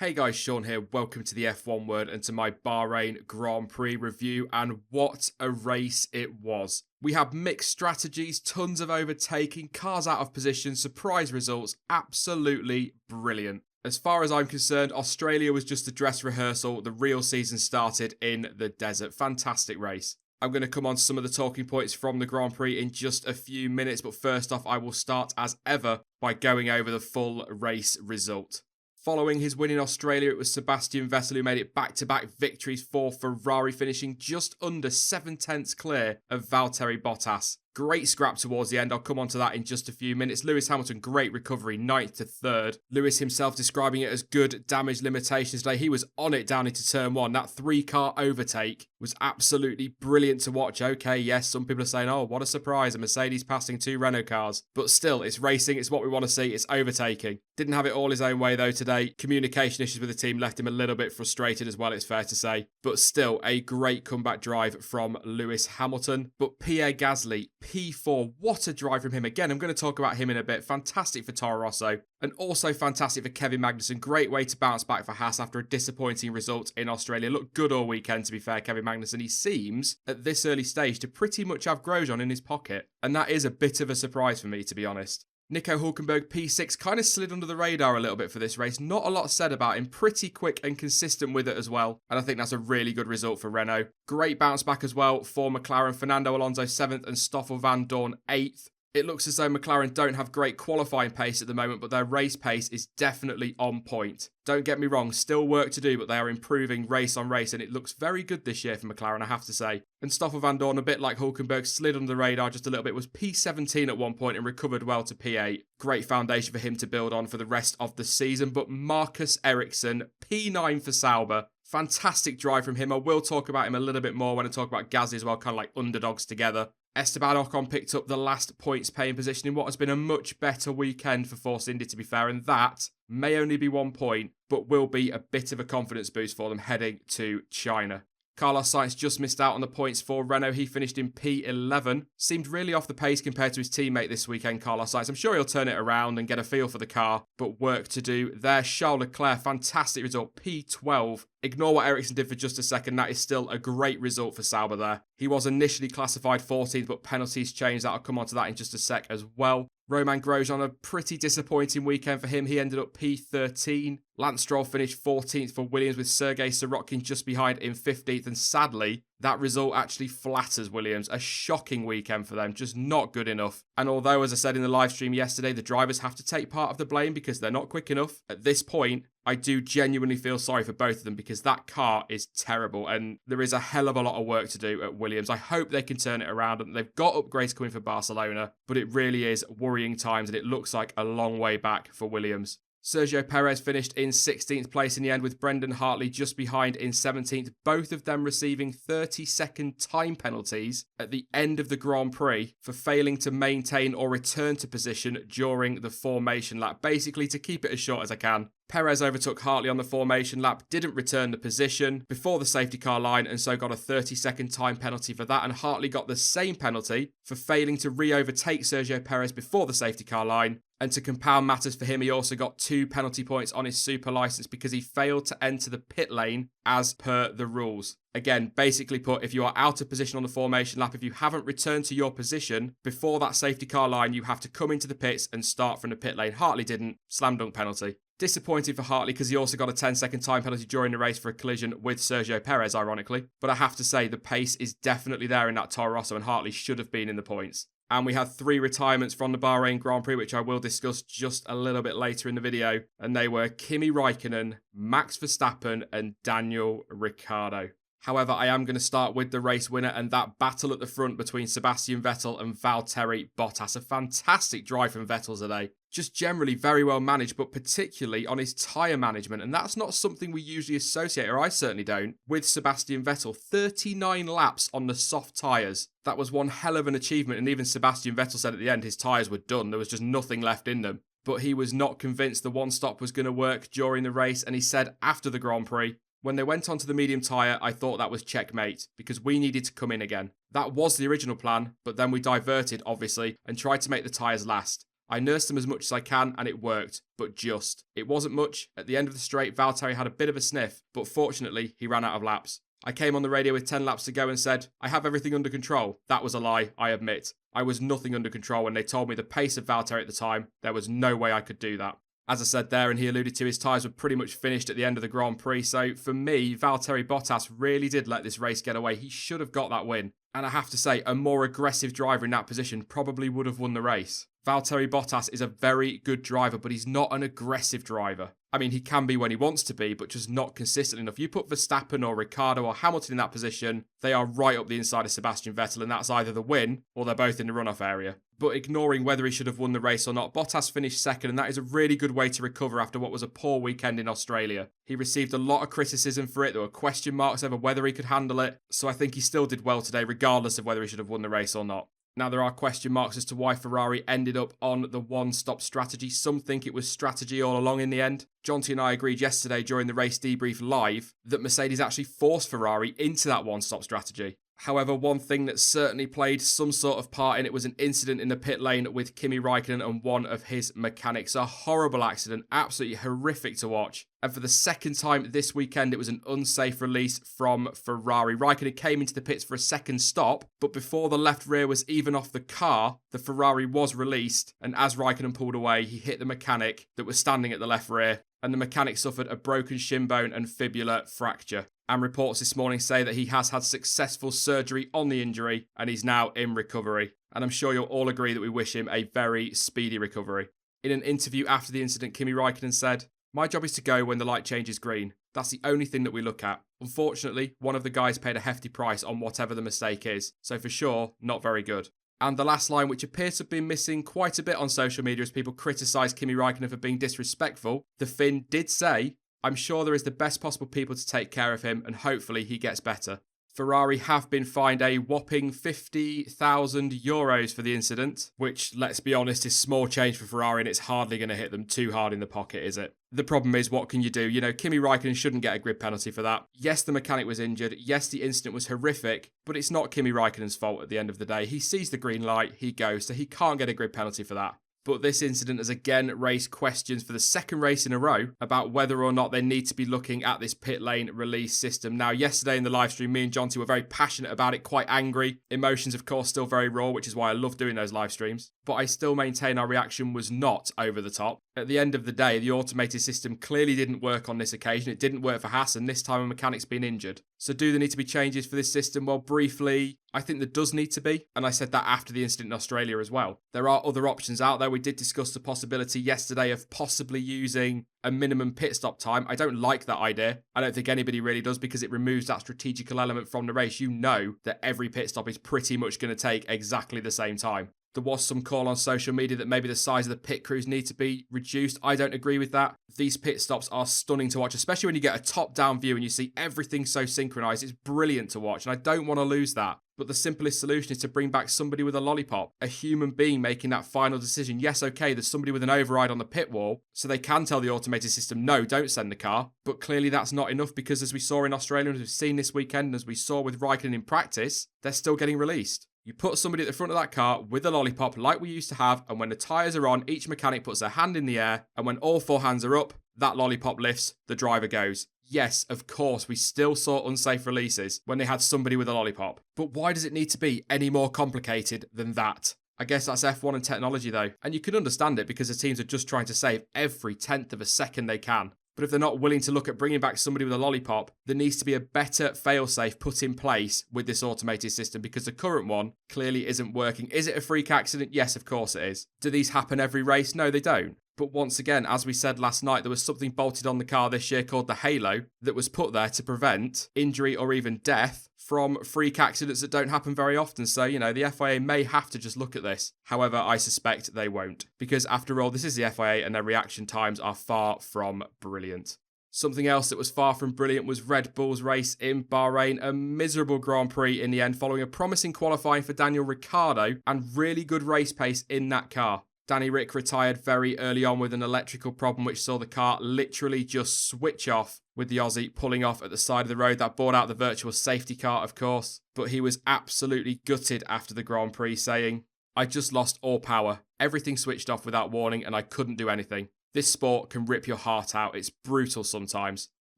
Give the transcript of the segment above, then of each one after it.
Hey guys, Sean here. Welcome to the F1 Word and to my Bahrain Grand Prix review. And what a race it was. We had mixed strategies, tons of overtaking, cars out of position, surprise results. Absolutely brilliant. As far as I'm concerned, Australia was just a dress rehearsal. The real season started in the desert. Fantastic race. I'm going to come on to some of the talking points from the Grand Prix in just a few minutes. But first off, I will start as ever by going over the full race result. Following his win in Australia, it was Sebastian Vettel who made it back-to-back victories for Ferrari, finishing just under 7/10 clear of Valtteri Bottas. Great scrap towards the end. I'll come on to that in just a few minutes. Lewis Hamilton, great recovery, 9th to 3rd. Lewis himself describing it as good damage limitations today. He was on it down into turn 1. That 3-car overtake was absolutely brilliant to watch. Okay, yes, some people are saying, oh, what a surprise, a Mercedes passing 2 Renault cars. But still, it's racing, it's what we want to see, it's overtaking. Didn't have it all his own way though today. Communication issues with the team left him a little bit frustrated as well, it's fair to say. But still, a great comeback drive from Lewis Hamilton. But Pierre Gasly, P4, what a drive from him. Again, I'm going to talk about him in a bit. Fantastic for Toro Rosso. And also fantastic for Kevin Magnussen. Great way to bounce back for Haas after a disappointing result in Australia. Looked good all weekend, to be fair, Kevin Magnussen. He seems, at this early stage, to pretty much have Grosjean in his pocket. And that is a bit of a surprise for me, to be honest. Nico Hülkenberg, P6, kind of slid under the radar a little bit for this race. Not a lot said about him. Pretty quick and consistent with it as well. And I think that's a really good result for Renault. Great bounce back as well for McLaren. Fernando Alonso 7th and Stoffel Van Dorn 8th. It looks as though McLaren don't have great qualifying pace at the moment, but their race pace is definitely on point. Don't get me wrong, still work to do, but they are improving race on race, and it looks very good this year for McLaren, I have to say. And Stoffel Van Dorn, a bit like Hülkenberg, slid under the radar just a little bit, was P17 at one point and recovered well to P8. Great foundation for him to build on for the rest of the season. But Marcus Ericsson, P9 for Sauber. Fantastic drive from him. I will talk about him a little bit more when I talk about Gasly as well, kind of like underdogs together. Esteban Ocon picked up the last points paying position in what has been a much better weekend for Force India, to be fair, and that may only be 1 point, but will be a bit of a confidence boost for them heading to China. Carlos Sainz just missed out on the points for Renault. He finished in P11. Seemed really off the pace compared to his teammate this weekend, Carlos Sainz. I'm sure he'll turn it around and get a feel for the car, but work to do there. Charles Leclerc, fantastic result, P12. Ignore what Ericsson did for just a second. That is still a great result for Sauber there. He was initially classified 14th, but penalties changed. I'll come on to that in just a sec as well. Romain Grosjean, a pretty disappointing weekend for him. He ended up P13. Lance Stroll finished 14th for Williams with Sergei Sorokin just behind in 15th. And sadly, that result actually flatters Williams. A shocking weekend for them, just not good enough. And although, as I said in the live stream yesterday, the drivers have to take part of the blame because they're not quick enough, at this point, I do genuinely feel sorry for both of them because that car is terrible and there is a hell of a lot of work to do at Williams. I hope they can turn it around, and they've got upgrades coming for Barcelona, but it really is worrying times and it looks like a long way back for Williams. Sergio Perez finished in 16th place in the end with Brendan Hartley just behind in 17th, both of them receiving 30-second time penalties at the end of the Grand Prix for failing to maintain or return to position during the formation lap. Basically, to keep it as short as I can, Perez overtook Hartley on the formation lap, didn't return the position before the safety car line, and so got a 30-second time penalty for that. And Hartley got the same penalty for failing to re-overtake Sergio Perez before the safety car line. And to compound matters for him, he also got 2 penalty points on his super license because he failed to enter the pit lane as per the rules. Again, basically put, if you are out of position on the formation lap, if you haven't returned to your position before that safety car line, you have to come into the pits and start from the pit lane. Hartley didn't. Slam dunk penalty. Disappointed for Hartley because he also got a 10-second time penalty during the race for a collision with Sergio Perez, ironically. But I have to say, the pace is definitely there in that Toro Rosso, and Hartley should have been in the points. And we had 3 retirements from the Bahrain Grand Prix, which I will discuss just a little bit later in the video. And they were Kimi Raikkonen, Max Verstappen, and Daniel Ricciardo. However, I am going to start with the race winner and that battle at the front between Sebastian Vettel and Valtteri Bottas. A fantastic drive from Vettel today. Just generally very well managed, but particularly on his tyre management. And that's not something we usually associate, or I certainly don't, with Sebastian Vettel. 39 laps on the soft tyres. That was one hell of an achievement. And even Sebastian Vettel said at the end his tyres were done. There was just nothing left in them. But he was not convinced the one stop was going to work during the race. And he said after the Grand Prix, when they went onto the medium tyre, I thought that was checkmate because we needed to come in again. That was the original plan, but then we diverted, obviously, and tried to make the tyres last. I nursed them as much as I can and it worked, but just. It wasn't much. At the end of the straight, Valtteri had a bit of a sniff, but fortunately, he ran out of laps. I came on the radio with 10 laps to go and said, I have everything under control. That was a lie, I admit. I was nothing under control when they told me the pace of Valtteri at the time. There was no way I could do that. As I said there, and he alluded to, his tyres were pretty much finished at the end of the Grand Prix. So for me, Valtteri Bottas really did let this race get away. He should have got that win. And I have to say, a more aggressive driver in that position probably would have won the race. Valtteri Bottas is a very good driver, but he's not an aggressive driver. I mean, he can be when he wants to be, but just not consistent enough. You put Verstappen or Ricciardo or Hamilton in that position, they are right up the inside of Sebastian Vettel, and that's either the win or they're both in the runoff area. But ignoring whether he should have won the race or not, Bottas finished second, and that is a really good way to recover after what was a poor weekend in Australia. He received a lot of criticism for it. There were question marks over whether he could handle it, so I think he still did well today, regardless of whether he should have won the race or not. Now, there are question marks as to why Ferrari ended up on the one-stop strategy. Some think it was strategy all along in the end. Jonty and I agreed yesterday during the race debrief live that Mercedes actually forced Ferrari into that one-stop strategy. However, one thing that certainly played some sort of part in it was an incident in the pit lane with Kimi Raikkonen and one of his mechanics. A horrible accident, absolutely horrific to watch. And for the second time this weekend, it was an unsafe release from Ferrari. Raikkonen came into the pits for a second stop, but before the left rear was even off the car, the Ferrari was released. And as Raikkonen pulled away, he hit the mechanic that was standing at the left rear, and the mechanic suffered a broken shin bone and fibula fracture. And reports this morning say that he has had successful surgery on the injury and he's now in recovery. And I'm sure you'll all agree that we wish him a very speedy recovery. In an interview after the incident, Kimi Raikkonen said, "My job is to go when the light changes green. That's the only thing that we look at. Unfortunately, one of the guys paid a hefty price on whatever the mistake is. So for sure, not very good." And the last line, which appears to have been missing quite a bit on social media as people criticise Kimi Raikkonen for being disrespectful, the Finn did say, "I'm sure there is the best possible people to take care of him and hopefully he gets better." Ferrari have been fined a whopping €50,000 for the incident, which, let's be honest, is small change for Ferrari and it's hardly going to hit them too hard in the pocket, is it? The problem is, what can you do? You know, Kimi Raikkonen shouldn't get a grid penalty for that. Yes, the mechanic was injured. Yes, the incident was horrific, but it's not Kimi Raikkonen's fault at the end of the day. He sees the green light, he goes, so he can't get a grid penalty for that. But this incident has again raised questions for the second race in a row about whether or not they need to be looking at this pit lane release system. Now, yesterday in the live stream, me and Jonty were very passionate about it, quite angry. Emotions, of course, still very raw, which is why I love doing those live streams. But I still maintain our reaction was not over the top. At the end of the day, the automated system clearly didn't work on this occasion. It didn't work for Haas, and this time a mechanic's been injured. So do there need to be changes for this system? Well, briefly, I think there does need to be. And I said that after the incident in Australia as well. There are other options out there. We did discuss the possibility yesterday of possibly using a minimum pit stop time. I don't like that idea. I don't think anybody really does because it removes that strategical element from the race. You know that every pit stop is pretty much going to take exactly the same time. There was some call on social media that maybe the size of the pit crews need to be reduced. I don't agree with that. These pit stops are stunning to watch, especially when you get a top-down view and you see everything so synchronized. It's brilliant to watch, and I don't want to lose that. But the simplest solution is to bring back somebody with a lollipop, a human being making that final decision. Yes, okay, there's somebody with an override on the pit wall, so they can tell the automated system, no, don't send the car. But clearly that's not enough because as we saw in Australia, as we've seen this weekend, as we saw with Raikkonen in practice, they're still getting released. You put somebody at the front of that car with a lollipop like we used to have, and when the tyres are on, each mechanic puts their hand in the air, and when all four hands are up, that lollipop lifts, the driver goes. Yes, of course, we still saw unsafe releases when they had somebody with a lollipop. But why does it need to be any more complicated than that? I guess that's F1 and technology though, and you can understand it because the teams are just trying to save every tenth of a second they can. But if they're not willing to look at bringing back somebody with a lollipop, there needs to be a better failsafe put in place with this automated system because the current one clearly isn't working. Is it a freak accident? Yes, of course it is. Do these happen every race? No, they don't. But once again, as we said last night, there was something bolted on the car this year called the Halo that was put there to prevent injury or even death from freak accidents that don't happen very often. So, you know, the FIA may have to just look at this. However, I suspect they won't. Because after all, this is the FIA and their reaction times are far from brilliant. Something else that was far from brilliant was Red Bull's race in Bahrain. A miserable Grand Prix in the end following a promising qualifying for Daniel Ricciardo and really good race pace in that car. Danny Rick retired very early on with an electrical problem which saw the car literally just switch off with the Aussie pulling off at the side of the road. That brought out the virtual safety car, of course. But he was absolutely gutted after the Grand Prix, saying, "I just lost all power. Everything switched off without warning and I couldn't do anything. This sport can rip your heart out. It's brutal sometimes.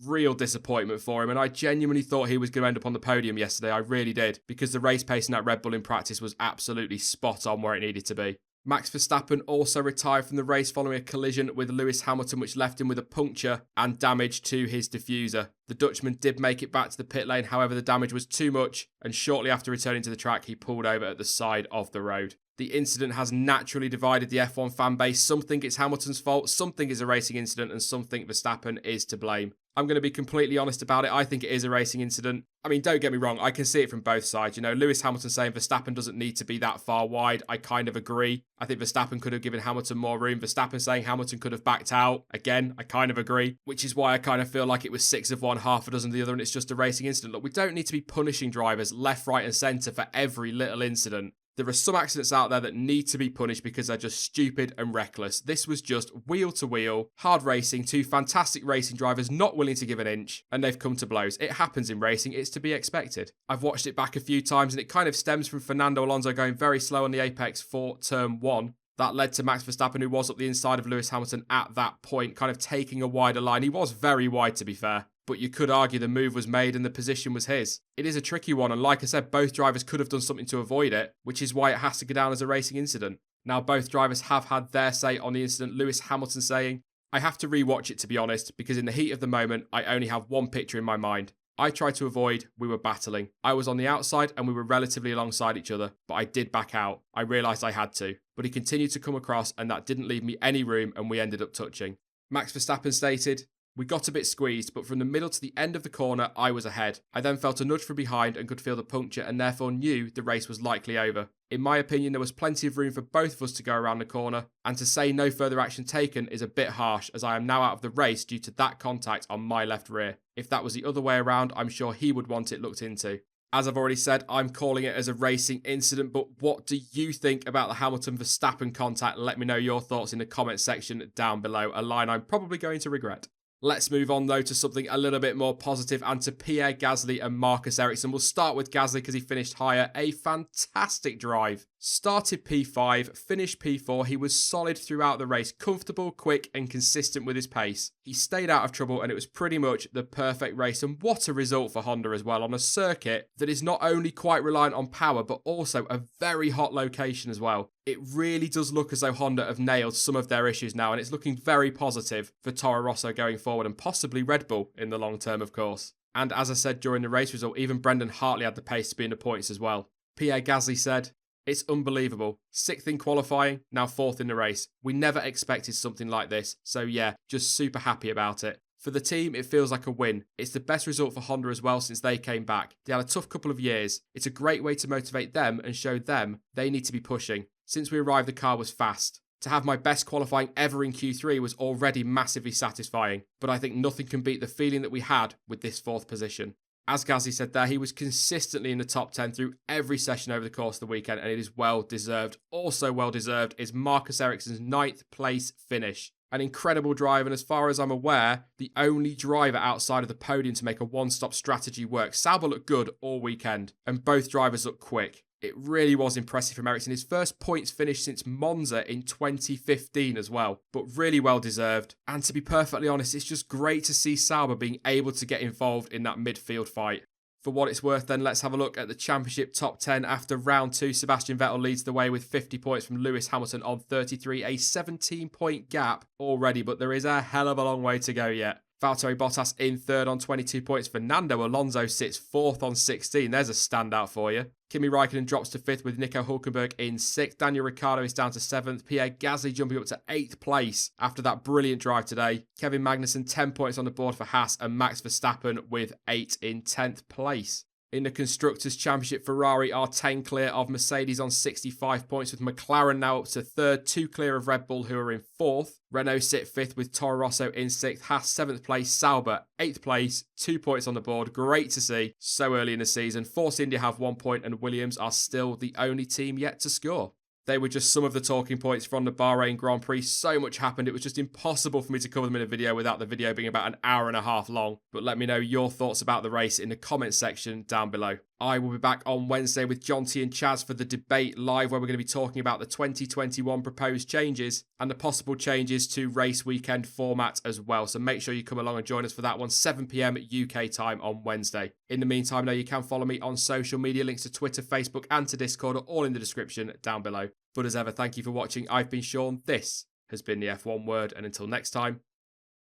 Real disappointment for him, and I genuinely thought he was going to end up on the podium yesterday. I really did, because the race pace in that Red Bull in practice was absolutely spot on where it needed to be. Max Verstappen also retired from the race following a collision with Lewis Hamilton, which left him with a puncture and damage to his diffuser. The Dutchman did make it back to the pit lane, however the damage was too much, and shortly after returning to the track he pulled over at the side of the road. The incident has naturally divided the F1 fan base. Some think it's Hamilton's fault, some think it's a racing incident, and some think Verstappen is to blame. I'm going to be completely honest about it. I think it is a racing incident. I mean, don't get me wrong. I can see it from both sides. You know, Lewis Hamilton saying Verstappen doesn't need to be that far wide. I kind of agree. I think Verstappen could have given Hamilton more room. Verstappen saying Hamilton could have backed out. Again, I kind of agree, which is why I kind of feel like it was 6 of one, half a dozen of the other, and it's just a racing incident. Look, we don't need to be punishing drivers left, right, and centre for every little incident. There are some accidents out there that need to be punished because they're just stupid and reckless. This was just wheel to wheel, hard racing, 2 fantastic racing drivers not willing to give an inch, and they've come to blows. It happens in racing, it's to be expected. I've watched it back a few times and it kind of stems from Fernando Alonso going very slow on the apex for turn 1. That led to Max Verstappen, who was up the inside of Lewis Hamilton at that point, kind of taking a wider line. He was very wide, to be fair, but you could argue the move was made and the position was his. It is a tricky one, and like I said, both drivers could have done something to avoid it, which is why it has to go down as a racing incident. Now, both drivers have had their say on the incident. Lewis Hamilton saying, "I have to rewatch it, to be honest, because in the heat of the moment, I only have one picture in my mind. I tried to avoid, we were battling. I was on the outside and we were relatively alongside each other, but I did back out. I realised I had to, but he continued to come across and that didn't leave me any room and we ended up touching." Max Verstappen stated, "We got a bit squeezed, but from the middle to the end of the corner, I was ahead. I then felt a nudge from behind and could feel the puncture and therefore knew the race was likely over. In my opinion, there was plenty of room for both of us to go around the corner, and to say no further action taken is a bit harsh as I am now out of the race due to that contact on my left rear. If that was the other way around, I'm sure he would want it looked into." As I've already said, I'm calling it as a racing incident, but what do you think about the Hamilton-Verstappen contact? Let me know your thoughts in the comment section down below, a line I'm probably going to regret. Let's move on though to something a little bit more positive and to Pierre Gasly and Marcus Ericsson. We'll start with Gasly because he finished higher. A fantastic drive. Started P5, finished P4. He was solid throughout the race, comfortable, quick and consistent with his pace. He stayed out of trouble and it was pretty much the perfect race, and what a result for Honda as well on a circuit that is not only quite reliant on power but also a very hot location as well. It really does look as though Honda have nailed some of their issues now, and it's looking very positive for Toro Rosso going forward and possibly Red Bull in the long term, of course. And as I said during the race result, even Brendan Hartley had the pace to be in the points as well. Pierre Gasly said, "It's unbelievable. 6th in qualifying, now 4th in the race. We never expected something like this, so yeah, just super happy about it. For the team, it feels like a win. It's the best result for Honda as well since they came back. They had a tough couple of years. It's a great way to motivate them and show them they need to be pushing. Since we arrived, the car was fast. To have my best qualifying ever in Q3 was already massively satisfying, but I think nothing can beat the feeling that we had with this 4th position." As Gasly said there, he was consistently in the top 10 through every session over the course of the weekend, and it is well deserved. Also well deserved is Marcus Ericsson's 9th place finish. An incredible drive, and as far as I'm aware, the only driver outside of the podium to make a one-stop strategy work. Sauber looked good all weekend, and both drivers looked quick. It really was impressive from Ericsson. His first points finish since Monza in 2015 as well, but really well deserved. And to be perfectly honest, it's just great to see Sauber being able to get involved in that midfield fight. For what it's worth then, let's have a look at the championship top 10. After round 2, Sebastian Vettel leads the way with 50 points from Lewis Hamilton on 33, a 17-point gap already, but there is a hell of a long way to go yet. Valtteri Bottas in 3rd on 22 points. Fernando Alonso sits 4th on 16. There's a standout for you. Kimi Raikkonen drops to 5th with Nico Hülkenberg in 6th. Daniel Ricciardo is down to 7th. Pierre Gasly jumping up to 8th place after that brilliant drive today. Kevin Magnussen 10 points on the board for Haas, and Max Verstappen with 8 in 10th place. In the Constructors' Championship, Ferrari are 10 clear of Mercedes on 65 points, with McLaren now up to 3rd, 2 clear of Red Bull, who are in 4th. Renault sit 5th with Toro Rosso in 6th. Haas 7th place, Sauber 8th place, 2 points on the board. Great to see so early in the season. Force India have 1 point and Williams are still the only team yet to score. They were just some of the talking points from the Bahrain Grand Prix. So much happened, it was just impossible for me to cover them in a video without the video being about an hour and a half long. But let me know your thoughts about the race in the comments section down below. I will be back on Wednesday with Jonty and Chaz for the debate live, where we're going to be talking about the 2021 proposed changes and the possible changes to race weekend format as well. So make sure you come along and join us for that one, 7 p.m. UK time on Wednesday. In the meantime, now you can follow me on social media. Links to Twitter, Facebook and to Discord are all in the description down below. But as ever, thank you for watching. I've been Sean. This has been the F1 Word. And until next time,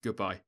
goodbye.